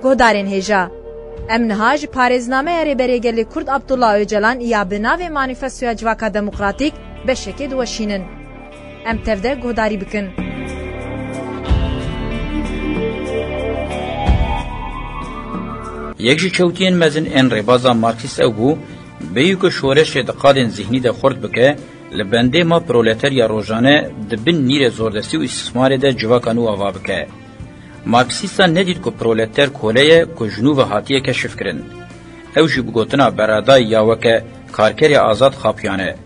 گهدارین هیجا. ام نهاج پارێزنامەیە رێبەرێگەلی کورد عەبدوڵڵا ئۆجەلان یا بناوێ مانیفەستۆیا جواکە دەموکراتیک بەشێکێ دووەشینن. ام تەودە گهداری بکن. یەکژی کەوتیên mezin ên rêbaza marksîst ew bû bêyî ku şoreşê di qadên zihnî de xurt bike li bendê ma proletarya rojane di bin nîrê zordestî û îstismarê de civaka nû ava bike. Marksîstan nedît ku proleter kole ye ku ji nû ve hatiye keşif kirin. Ew jî bi gotina beradayî ya weke karkerê azad xapiyane.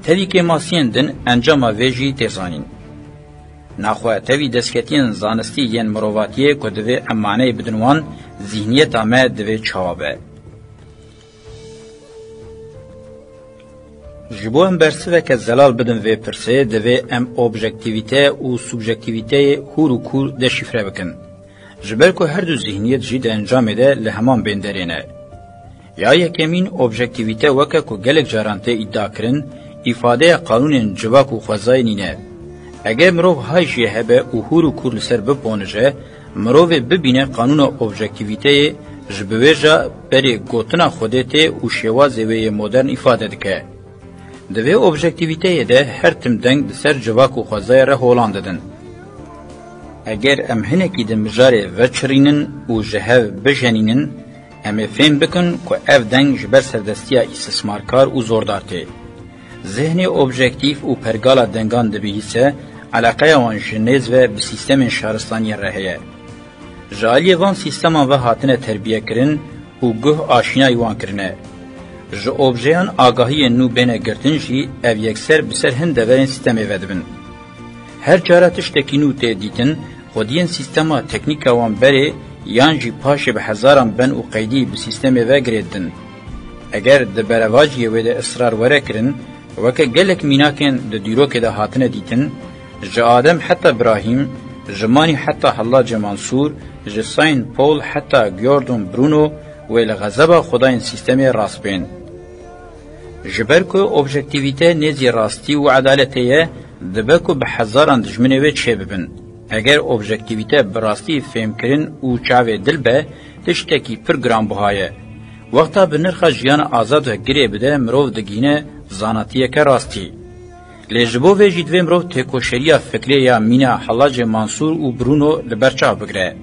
Tevî masiyên din encama vê jî tê zanîn. Naxwe tevî destketiyên zanistî yên mirovatiyê ku divê em maneyê bidin wan zihniyeta me divê çawa be. Ji bo em bersiveke zelal bidin vê pirsê divê em objektivîte û subjektivîteyê hûr û kûr deşîfre bikin. Ji ber ku her du zihniyet jî di encamê de li heman bên derê ne. Ya yekemîn objektivîte weke ku gelek caran tê îddia kirin, îfadeya qanûnên civak û xwezayê nîne. Eger mirov hay jî hebe û hûr û kûr li ser biponije, mirovê bibîne qanûna objektivîteyê ji bivêja berê gotina Xwedê tê û şêwazê wê yê modern îfade dike. Di vê objektivîteyê de her tim deng di ser civak û xwezayê re holan didin. Eger em hinekî di mijarê veçirînin û ji hev bijenînin, em ê fêm bikin ku ev deng ji ber serdestiya îstismarkar û zordar tê. Zihnê objektif û pergala dengan dibihîse, alaqeya wan ji nêz ve bi sîstemên şaristaniyê re heye. Ji aliyê van sîsteman ve hatine terbiye kirin û guh aşînayî wan kirine. Ji objeyan agahiyên nû bêne girtin jî ev yekser bi ser hin deverên sîstemê ve dibin. Her cara tiştekî nû tê dîtin, xwediyên sîstema teknîka wan berê yan jî paşê bi hezaran ben û qeydî bi sîstemê ve girêdin. Eger di berevaciyê wê de israr were kirin, weke gelek mînakên di dîrokê de hatine dîtin, ji Adem heta İbrahim, ji Manî heta Hallacê Mansûr, ji Saint Paul heta Gordon Bruno wê li xezeba xwedayên sîstemê rastbên. Ji ber ku objektivîte nêzî rastî û edaletê ye, dibe ku bi hezaran dijminê wê çê bibin. Eger objektivîte bi rastî fêmkirin û çavê dil be, tiştekî pir giranbiha ye. Wexta bi nirxa jiyana azad ve girê bide mirov digîne zanatiyeke rastî. Lê ji bo vê jî divê mirov têkoşeriya fikrê ya mîna Hallacê Mansûr û Bruno li ber çav bigire.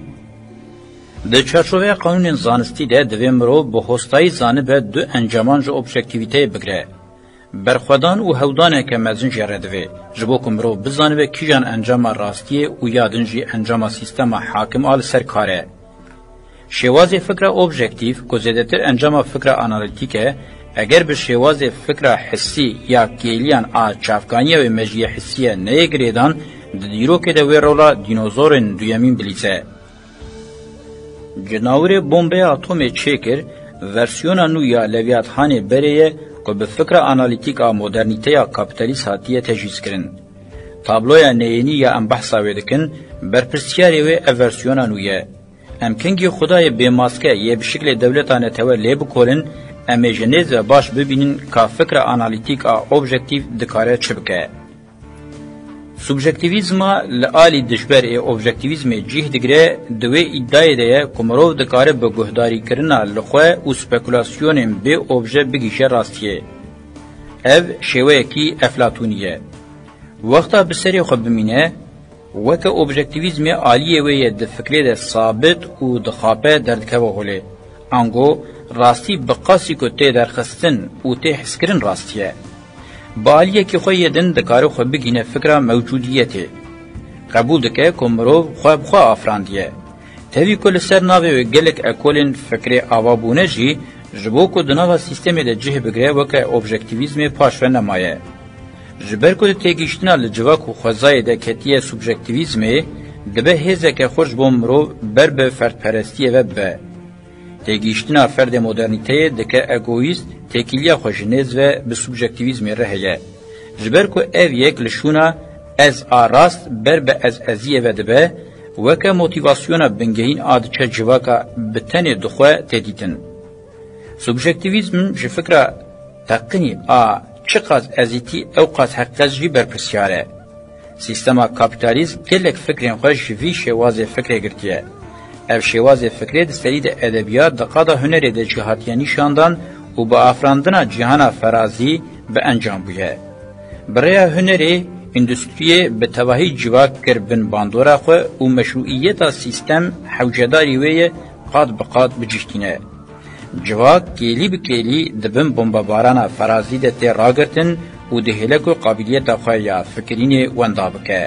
Di çarşoveya qanûnên zanistî de divê mirov bi hostayî zanibe du encaman ji objektivîteyê bigire. Berxwedan û hewdaneke mezin jê re divê, ji bo ku mirov bizanibe kîjan encama rastiyê û ya din jî encama sîstema hakim a li ser kar e. Şêwazê fikra objektif ku zêdetir encama fikra analîtîk e, eger bi şêwazê fikra hissî ya kêliyan a çavkaniyê wê mejiyê hissiye neyê girêdan, di dîrokê de wê rola dînozorên duyemîn bilîse. Cenawirê bombeya atomê çêkir, versiyona nû ya Leviathanê berê ye ku bi fikra analîtîk a modernîteya kapitalîst hatiye tejwîz kirin. Tabloya neyênî ya em behsa wê dikin, berpirsyarê wê ev versiyona nû ye. Em kengî Xudayê bêmaske yê bi şiklê dewleta netewe lê bikolin, em ê ji nêz ve baş bibînin ka fikra analîtîk a objektif dikare çi bike. Subjektivîzma li alî dijber ê objektivîzmê cih digire, di wê îddayê de ye ku mirov dikare bi guhdarîkirina li xwe û spekulasyonên bê obje bigîşe rastiyê. Ev şêweyekî eflatûnî ye. Wexta bi serê xwe bimîne, weke objektivîzmê aliyê wê ye di fikrê de sabit û dixape derdikeve holê. Ango, rastî bi qasî ku tê derxistin û tê hiskirin rastiye. Bi aliyekî xwe yê din dikare xwe bigîne fikra mewcudiyetê. Qebûl dike ku mirov xwe bi xwe afrandiye. Tevî ku li ser navê wê gelek ekolên fikrê avabûne jî, ji bo ku di nava sîstemê de cih bigire weke objektivîzmê paş ve nemaye. Ji ber ku di têgîştina li civak û xwezayê de ketiye subjektivîzmê, dibe hêzeke xwe ji bo mirov ber bi ferdperestiyê ve be. Têgîştina ferdê modernîteyê dike egoîst, têkiliya xwe ji nêz ve bi subjektivîzmê re heye. Ji ber ku ev yek li şûna ez a rast ber bi ez-eziyê ve dibe, weke motivasyona bingehîn a diçe civaka bi tenê dixwe têdîtin. Subjektivîzm ji fikra teqinî a çi qas ezîtî ew qas heqez jî berpirsyar e. Sîstema kapitalîst gelek fikrên xwe ji vî şêwazê fikrê girtiye. ev şêwazê fikrê di serî de edebiyat di qada hunerê de cihatiye nîşandan û bi afirandina cîhana ferazî bi encam bûye. Bi rêya hunerê, endüstriyê bi tevahî civak kir bin bandora xwe û meşruîyeta sîstem hewcedarî wê ye qat bi qat bicîştîne. Civak kêlî bi kêlî dibin bombebarana ferazî de tê ragirtin û dihêle ku qabiliyeta xwe ya fikirînê wenda bike.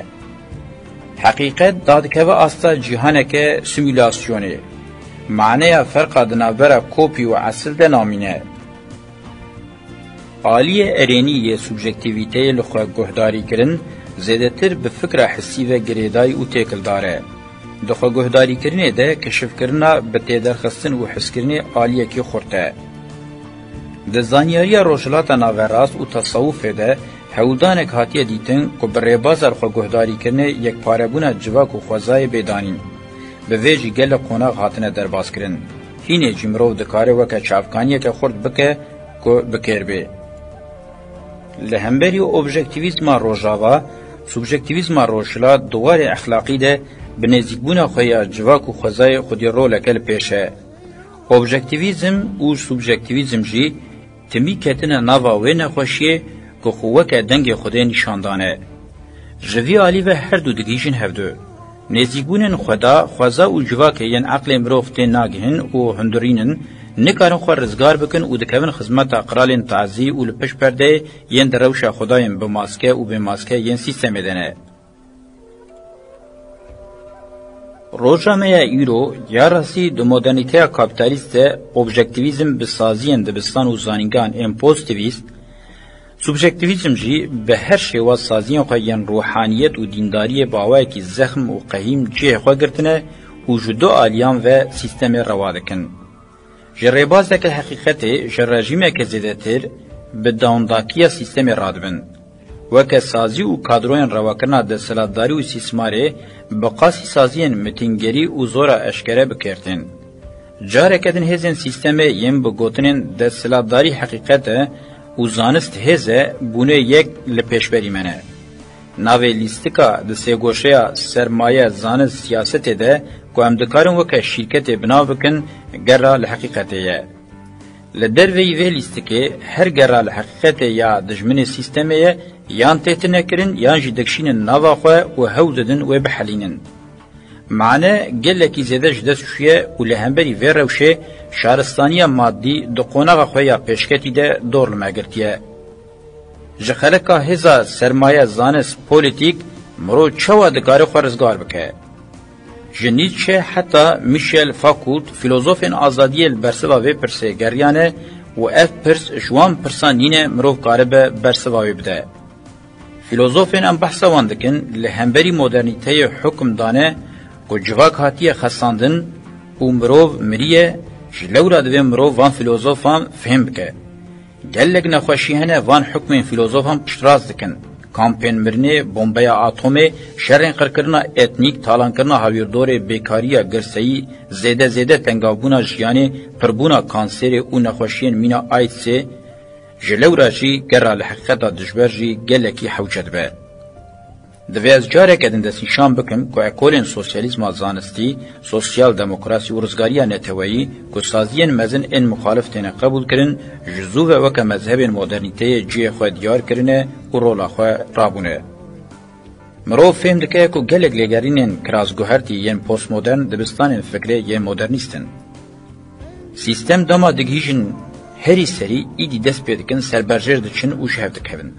Heqîqet dadikeve asta cîhaneke simülasyonê. Maneya ferqa di navbera kopî û esil de namîne. Aliyê erênî yê subjektivîteyê li xwe guhdarî kirin, zêdetir bi fikra hissî ve girêdayî û têkildar e. Di xwe guhdarîkirinê de keşifkirina bi têderxistin û hiskirinê aliyekî xurt e. Di zanyariya rojhilata naverast û tasawufê de hewdanek hatiye dîtin ku bi rêbazar xwe guhdarîkirinê yekparebûna civak û xwezayê bêdanîn. Bi vê jî gelek qonak hatine derbazkirin. Hînê jî mirov dikare weke çavkaniyeke xurt bike ku bikêrbê. Li hemberî objektivîzma rojava, subjektivîzma rojhila duwarê exlaqî de bi nêzîkbûna xwe ya civak û xwezayê xwedî roleke li pêş e. Objektivîzm û subjektivîzm jî timî ketine nava wê nexweşiyê ku xwe weke dengê Xwedê nîşandan e. Ji vî alî ve her du digîjin hevdû. Nêzîkbûnên xweda, xweza û civakê yên eqlê mirov tê nagihin û hundirînin, nikarin xwe rizgar bikin û dikevin xizmeta qiralên tazî û li pişt perdeyê yên di rewşa xwedayên bi maske û bê maske yên sîstemê de ne. Roja me ya îro, ya rasî di modernîteya kapitalîst de objektivîzm bi saziyên dibistan û zanîngehan ên pozitivîst, subjektivîzm jî bi her şêwaz saziyên xwe yên ruhaniyet û dîndariyê bawayekî zexm û qehîm cihê xwe girtine û ji du aliyan ve sîstemê rewa dikin. Ji rêbazeke heqîqetê, ji rejîmeke zêdetir, bi dawndakiya sîstemê radibin. Weke sazî û kadroyên rewakirina desthilatdarî û îstîsmarê bi qasî saziyên mitîngerî û zora eşkere bikirtin. Careke din hêzên sîstemê yên bi gotinên desthilatdarî heqîqet e û zanist hêz e bûne yek li pêşberî me ne. Navê lîstika di sêgoşeya sermaye zanist siyasetê de ku em dikarin weke şîrketê binav bikin, gera li heqîqetê ye. Li derveyî vê lîstikê her gera li heqîqetê ya dijminê sîstemê ye yan têtine kirin yan jî dikşînin nava xwe û hew didin wê bihelînin. Mane gelekî zêde ji dest çûye û li hemberî vê rewşê şaristaniya maddî di qonaxa xwe ya pêşketî de dor li me girtiye. Ji xeleka hêza sermaye zanist polîtîk mirov çawa dikare xwe rizgar bike. Ji Nietzsche heta Michel Foucault filozofên azadiyê li bersiva vê pirsê geriyane û ev pirs ji wan pirsan nîne mirov karibe bersiva wê bide. Filozofên em behsa wan dikin li hemberî modernîteyê hukm dane ku civak hatiye xesandin û mirov miriye, ji lewra divê mirov van filozofan fêm bike. Gelek nexweşî hene van hukmên filozofan piştras dikin. Kampên mirinê, bombeya atomê, şerên qirkirina etnîk, talankirina hawirdorê, bêkariya girseyî, zêde tengavbûna jiyanê, pirbûna kanserê û nexweşiyên mîna AIDSê, ji lewra jî gera li heqîqeta dijber jî gelekî hewce dibe. Divê ez careke din destnîşan bikim ku ekolên sosyalîzma zanistî, sosyal demokrasî û rizgariya neteweyî ku saziyên mezin ên muxalif têne qebûl kirin, ji zû ve weke mezhebên modernîteyê cihê xwe diyar kirine û rola xwe rabûne. Mirov fêm dike ku gelek lêgerînên kirazguhertî yên postmodern dibistanên fikrê yên modernîstin. Sîstem dema digihîjin herî serî îdî dest pê dikin serberjêr diçin û ji hev dikevin.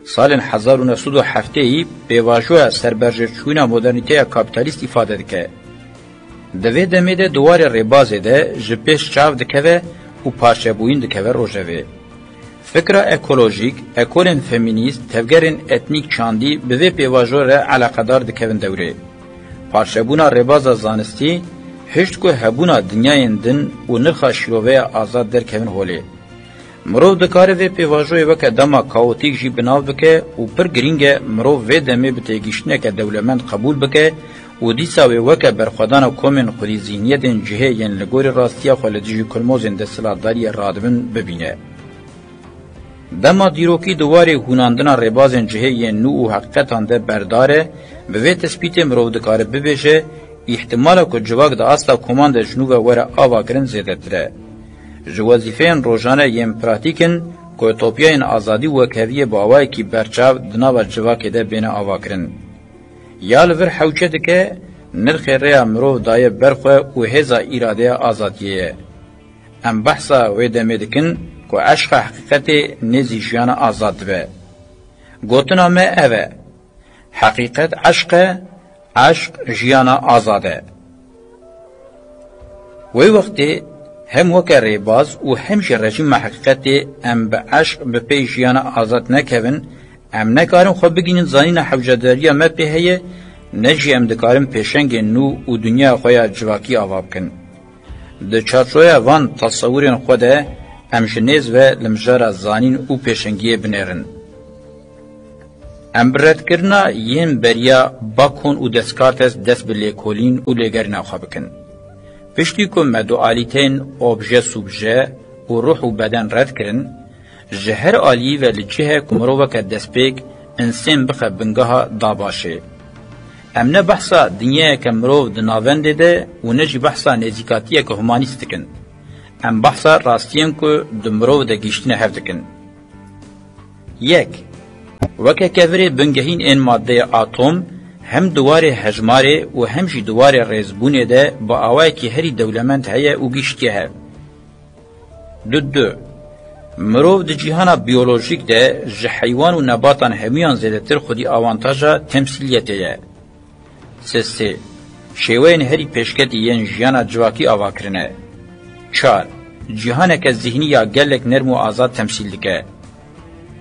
Salên 1907 pêvajoya serberjêrçûna modernîteya kapitalîst îfade dike. Di vê demê de duwarê rêbazê de ji pêş çav dikeve û parçebûyîn dikeve rojevê. Fikra ekolojîk, ekolên femînîst, tevgerên etnîk çandî bi vê pêvajo re eleqedar dikevin dewrê. Parçebûna rêbaza zanistî hişt ku hebûna dinyayên din û nirxa şîroveya azad derkevin holê. Mirov dikare vê pêvajoyê weke dema kaotîk jî binav bike û pir giring e mirov vê demê bi têgîştineke dewlemend qebûl bike û dîsa wê weke berxwedana komên xwedî zihniyetên cihê yên li gorî rastiya xwe li dijî kulmozên desthilatdariyê radibin bibîne. Dema dîrokî duwarê hûnandina rêbazên cihê yên nû û heqîqetan de berdar e, bi vê tespîtê mirov dikare bibêje احتمال که جواک دا اصلا کماند جنوب وره آوا کرن زیده تره. جوازیفین روزانه یم پراتیکن که توپیاین آزادی و کویه با آوایی که برچاو دناو جواک ده بین آوا کرن. یا لور حوچه دکه نرخ ریا مرو دای برخواه و هزا ایراده آزادیه. ام بحثا ویده دکن که عشق حقیقت نزی جیان آزاد به. گوتنا ما اوه حقیقت عشق جیان آزاده. وی وقتی هم وکر ریباز و همش رژیم حقیقت ام به عشق به پی جیان آزاد نکوین ام نکارم خواب بگینن زانین حوجداری ما پیهیه نجی ام دکارم پیشنگ نو و دنیا خویا جواکی آواب کن. ده چارچوی وان تصورین خوده ام جنیز و لمجار زانین و پیشنگی بنیرن. ام برد کرنا ین بریا باکون و دسکارتس دست به لیکولین و لیگرنا خواب کن. پشتی که مدوالیتین اوبژه سوبژه و روح و بدن رد کرن، جهر آلی و لجه کمرو که دست بیگ انسان بخه بنگاه داباشه. امنه بحثا دنیا که مرو دناونده ده و نجی بحثا نزیکاتیه که همانیست کن. ام بحثا راستین که دمرو ده گیشتین هفته کن. یک وکه کفره بنگهین این ماده اتم هم دوار هجماره و همشی دوار ریزبونه ده با آوائی که هری دولمند هیا و گیشتی هیا. دو مروف ده جیهانا بیولوژیک ده جه حیوان و نباتان همیان زیده تر خودی آوانتاجا تمثیلیته هیا. سه شیوین هری پیشکتی ین جیانا جواکی آوا کرنه. 4 جیهانا که ذهنی یا گلک نرم و آزاد تمثیل دکه.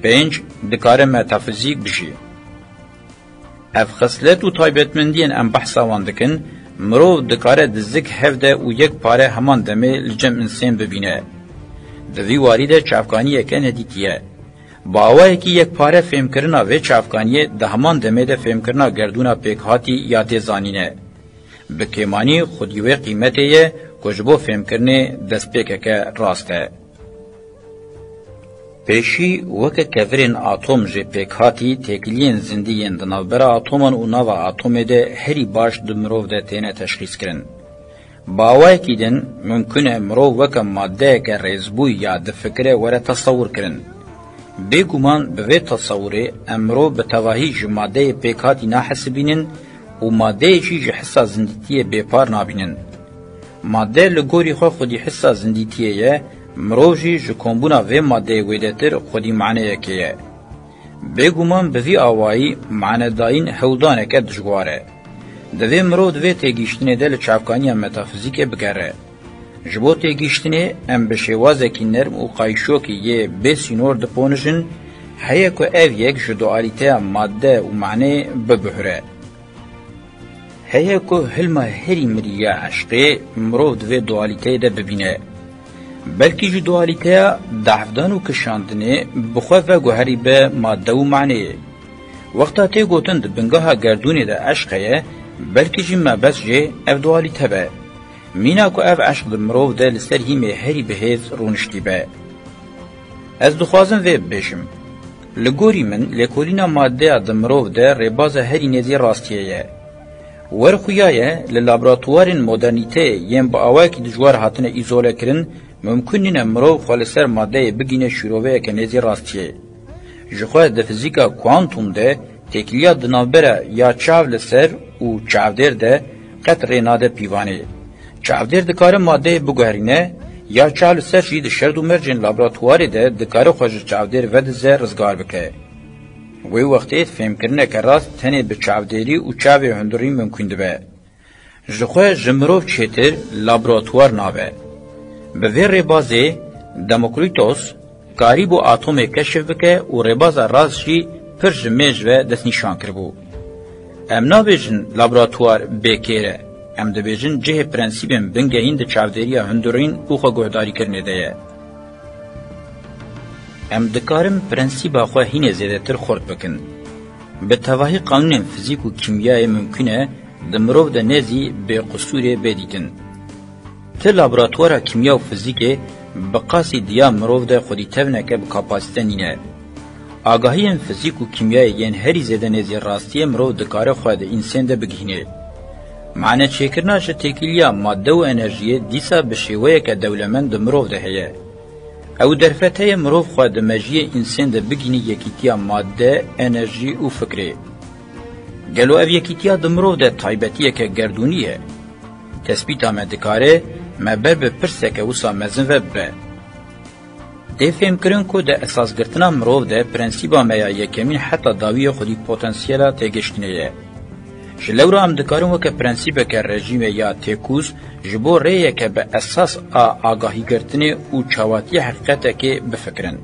5 دکار متافیزیک بشی. اف خصلت و تایبتمندین ام بحثا واندکن مرو دکاره دزک هفده و یک پاره همان دمه لجم انسان ببینه. دوی واریده چافکانیه که ندیتیه. با آوائه که یک پاره فهم کرنا و چافکانیه ده همان دمه ده فهم کرنا گردونا پیک هاتی یا تیزانینه. بکیمانی خودیوه قیمته یه کجبو فهم کرنه دست پیکه که راسته. پیشی وکه کفرین اتم جه پیکاتی تکلین زندگین دنابرا اتمان و نوا اتم ده هری باش دمرو ده تینه تشخیص کرن. باوای کیدن ممکنه مرو وکه ماده که ریزبوی یا دفکره وره تصور کرن. بگومان به تصوره امرو به تواهی جو ماده پیکاتی نحسبینن و ماده چی جو حسا زندگیه بیپار نابینن. ماده لگوری خودی حسا زندگیه مروجی جو کمبونا و ماده ویدتر خودی معنی که بگومان به وی آوایی معنی داین هودانه که دجواره. دوی مرو دوی تیگیشتنه دل چافکانی متافیزیک بگره. جبو تیگیشتنه ام بشوازه کی نرم و قایشو که یه بسینور دپونجن هیا که او یک جو دوالیته ماده و معنی ببهره. هیا که هلما هری مریه عشقه مرو دوی دوالیته ده ببینه. بلکی جو دوالیته دعفدان و کشاندنه بخواه و گوهری به ماده و معنی. وقتا تی گوتن ده بنگاه گردونه ده عشقه بلکی جو مبس جه اف دوالیته به. مینا که اف عشق ده مروف ده لسر هیمه هری بهیز رونشتی به. از دخوازم و بشم. لگوری من لکولینا ماده ده مروف ده ریباز هری نزی راستیه. ورخویایه للابراتوارین مدرنیته یم با آوائی که دجوار هاتنه ایزوله کرن ممکنه مرو خالصر ماده بگینه شروعه که نزی راستیه. جخواه ده فیزیکا کوانتوم ده تکلیه دنابره یا چاو لسر و چاودر ده قطر ناده پیوانه. چاودر دکاره ماده بگوهرینه یا چاو لسر جید شرد و مرجن لابراتواری ده دکاره خوش چاودر ود زر رزگار بکه. وی وقتی فهم کرنه که راست تنه به چاودری و چاوی هندوری ممکن ده. جخواه جمروف چیتر لابراتوار نابه. به وی ربازه دموکریتوس کاری بو اتم کشف بکه و رباز رازشی پر جمیج و دست نشان کربو. ام نابیجن لابراتوار بکیره. ام دبیجن جه پرنسیبم بنگهین ده چاودری هندورین اوخا گوهداری کرنه ده. ام دکارم پرنسیبا خواه هینه زیده تر خورد بکن. به تواهی قانون فیزیک و کیمیای ممکنه دمروف ده نزی به قصور بدیدن. ته لابراتوارا کیمیا و فیزیک بقاسی دیا مروف ده خودی تونه که بکاپاسیته نینه. آگاهی فیزیک و کیمیای ین هری زیده نزی راستی مروف دکاره خود انسان ده بگهینه. معنی چیکرنا جه تکیلیا ماده و انرژی دیسا بشیوه که دولمند مروف ده هیه. او درفته مروف خواه ده مجیه انسان ده بگینی یکیتیا ماده، انرژی و فکره. گلو او یکیتیا ده مروف ده طایبتیه که گردونیه. تثبیت آمدکاره مبر به پرسه که وصا مزن و بره. ده فهم کرن که ده اساس گرتنا مروف ده پرنسیبا میا یکمین حتی داوی خودی پوتنسیلا تگشتنیه. جلو هم دکارم وکه پرنسیبه که رژیم یا تکوز جبو ریه که به اساس آگاهی گرتنه و چاواتی حقیقته که بفکرن.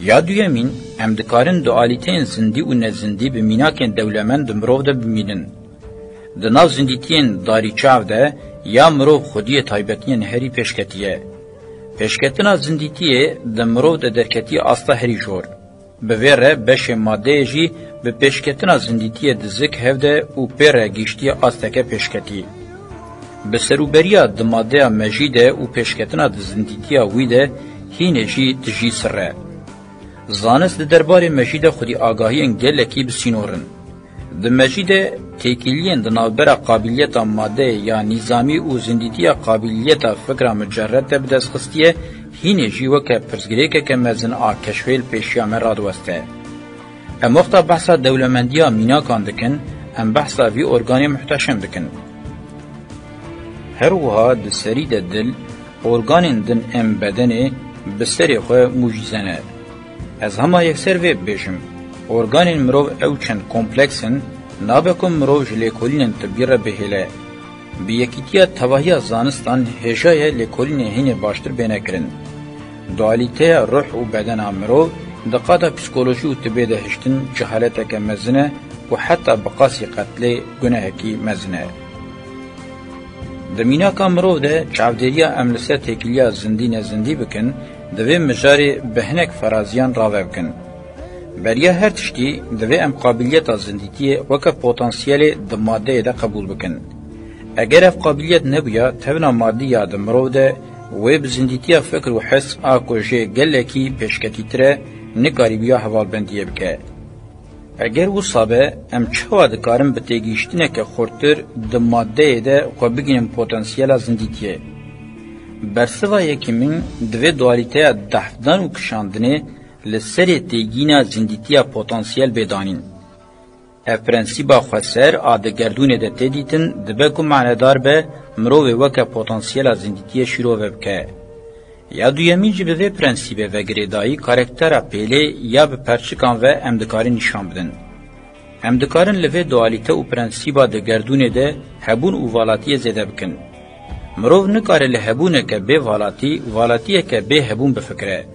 یا دویمین هم دکارن دوالیتین زندی و نزندی بمیناکن دولمند مروف ده بمینن. دناو زندیتین داری چاو ده یا مروف خودی تایبتین هری پیشکتیه. پیشکتنا زندیتیه ده مروف ده درکتی آستا هری جور. بویره بش ماده جی به پیشکتنا زندیتی دزک هفده و پر گیشتی آستکه پیشکتی. به سروبریا دماده مجیده و پیشکتنا زندیتی ویده هینه جی تجی سره. زانست دربار مجید خودی آگاهی انگلکی بسینورن. د مجید تکیلین د نوبر قابلیت ماده یا نظامی و زندیتی قابلیت فکر مجرد بدستخستیه هینه جی وکه پرزگریکه که مزن کشفیل پیشیامه رادوسته. ام وقتا بحثا دولمندیا میناکان دکن، ام بحثا وی ارگانی محتشم دکن. هر وها د سری د دل، ارگانین دن ام بدنه بسری خواه موجیزنه. از همه یک سر وی بیشم. ارگانین مروف او چند کمپلکسن، نابکم مروف جلیکولین تبیر بهیله. بی یکیتیا تواهی زانستان هجای لیکولین هین باشتر بینه کرن. دوالیته روح و بدن مروف دقاتا پسیکولوژی و طبی ده هشتن جهالت که مزنه و حتی بقاسی قتل گناه کی مزنه. دمینا که مروف ده چاودریا املسه تکیلیا زندی بکن دوی مجاری بهنک فرازیان راوه بکن. بریا هر تشتی دوی ام قابلیت زندیتی وکه پوتانسیل دماده ده قبول بکن. اگر اف قابلیت نبویا تبنا مادی یا دمروف ده و بزندیتی فکر و حس آکوژه گلکی پیشکتی تره نکاری بیا حوال بندیه بکه. اگر و صابه ام چوا دکارم بتگیشتینه که خورتر دماده ده و بگینم پوتنسیل زندیتیه. برسوا یکیمین دوی دوالیته دهفدان و کشاندنه لسری تگینا زندیتیه پوتنسیل بدانین. اف پرنسیبا خوصر آدگردونه ده تدیتن دبکو معنیدار به مروه وکه پوتنسیل زندیتیه شروع بکه. یا دویمین جی به پرنسیبه و گریدایی کارکتر پیله یا به پرچکان و امدکاری نشان بدن. امدکارن لوه دوالیته و پرنسیبا ده گردونه ده هبون و والاتی زده بکن. مروف نکاره لهبونه که به والاتیه که به هبون بفکره.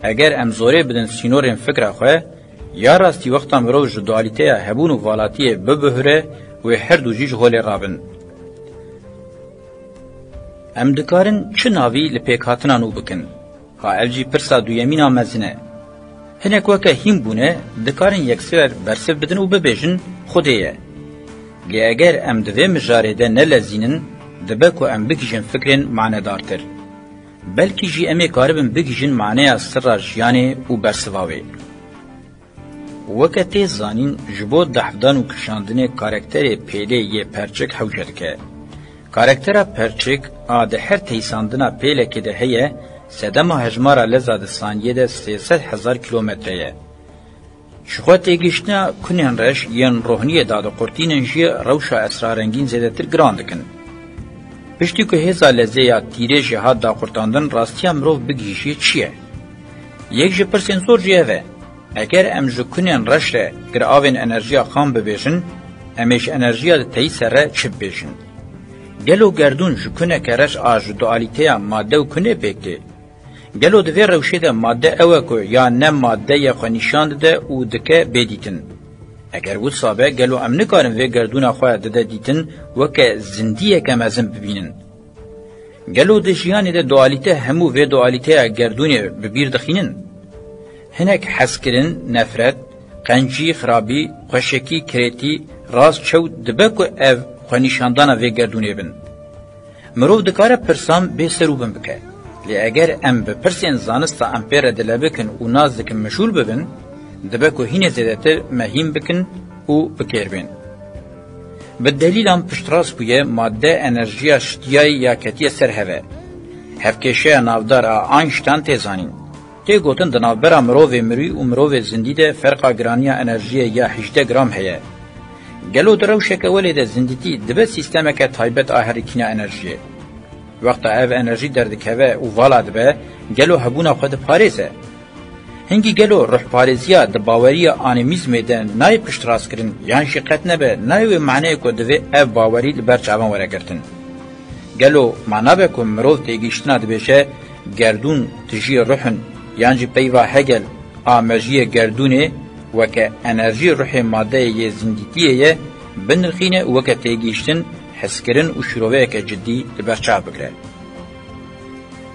اگر امزوره بدن سینورین فکر خواه، یا راستی وقتا مروف جو دوالیته هبون و والاتی ببهره و هر دو جیج غول رابن. ام دکارن چه ناوی لپیک هاتنا نو بکن؟ ها الجی پرسا دویمینا مزنه. هنک وکه هیم بونه دکارن یکسر برسف بدن و ببیجن خودیه. لی اگر ام دوی مجاره ده نلزینن دبکو ام بگیجن فکرین معنی دارتر. بلکی جی امی کاربن بگیجن معنی سر جیانه و برسواوی. وکه تیز زانین جبو دحفدان و کشاندن کارکتر پیله یه پرچک حوجد که. کارکترا پرچک آده هر تیساندنا پیله که ده هیه سدما هجمارا لزاد ثانیه ده 300,000 کیلومتره. شخواه تیگیشنا کنین رش ین روحنیه داده قرطینن جی روشا اسرارنگین زیده تر گران دکن. پشتی که هزا لزه یا تیره جهاد دا قرطاندن راستی امروف بگیشی چیه؟ یک جی پر سنسور جیه وه. اگر ام جو کنین رش ره گر آوین انرژیا خام ببیشن، امیش انرژیا ده تیسر ره چپ بیشن. گلو گردون جو کنه که رش آجو دوالیته ماده و کنه بکته. گلو دوی روشه ده ماده اوکو یا نه ماده یا خونیشاند ده او دکه بدیتن. اگر بود صابه گلو ام نکارن وی گردون خواه ده دیتن وکه زندیه که مزم ببینن. گلو ده جیانی ده دوالیته همو وی دوالیته گردون ببیر دخینن. هنک حس کرن، نفرت، قنجی، خرابی، خوشکی، کریتی، راست چو دبکو او خونیشاندانا وی گردونه بن. مروف دکاره پرسام به سروبن بکه. لی اگر ام به پرسین زانستا امپیر دلبکن و ناز دکن مشغول ببن، دبکو هینه زیدتر مهم بکن و بکر بین. به دلیل ام پشتراس بویه ماده انرژی شتیای یا کتیه سر هوه. هفکشه نافدار آینشتین تیزانین. تی گوتن دنافبرا مروو مروی و مروو زندی ده فرقا گرانی انرژی یا 18 گرام هیه. گلو دروشه که ولی ده زندیتی دبه سیستمه که تایبت آهرکین انرژی. وقتا او انرژی دردکوه و والا دبه گلو هبونا خود پاریزه. هنگی گلو روح پارێزیە د باوەریە ئانیمیزمê de nayê piştiraskirin yan jî qet nebe nayê maneyê ku divê ev bawerî li ber çavan weregirtin. Gelo manabe ku mirov têgîştina dibêje gerdûn tijî ruhin yan jî peyva Hegel a mejiyê gerdûnê weke enerjî ruhê madeyê yê zindîtiyê ye binirxîne û weke têgîştin heskirin û şîroveyeke ciddî li ber çav bigire.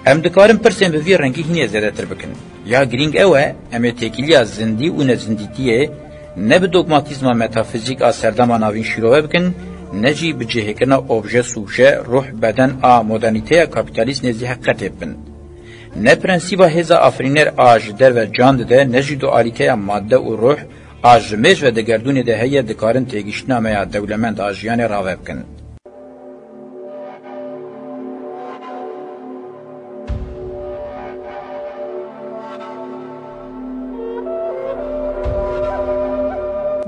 Em dikarin pirsên bi vî rengî hinê zêdetir bikin. Ya girîng ew e em ê têkiliya zindî û nezindîtiyê ne bi dogmatîzma metafîzik a serdema navîn şîrove bikin, ne jî bi cihêkirina obje sûje, ruh, beden a modernîteya kapîtalîst nêzî heqetê bin. Ne prensîba hêza afirîner a ji derve can dide, ne jî dualîteya madde û ruh a ji mêj ve di gerdûnê de heye dikarin têgîştina me ya dewlemend a jiyanê rave bikin.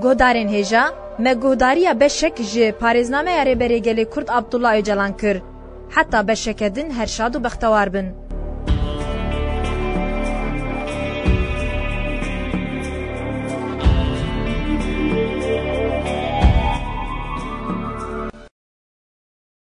گهدارên hêja me guhdariya beşek ji parêznameya rêberêgelê Kurd Abdullah Öcalan kir. Heta beşeke din herşad û bextewar bin.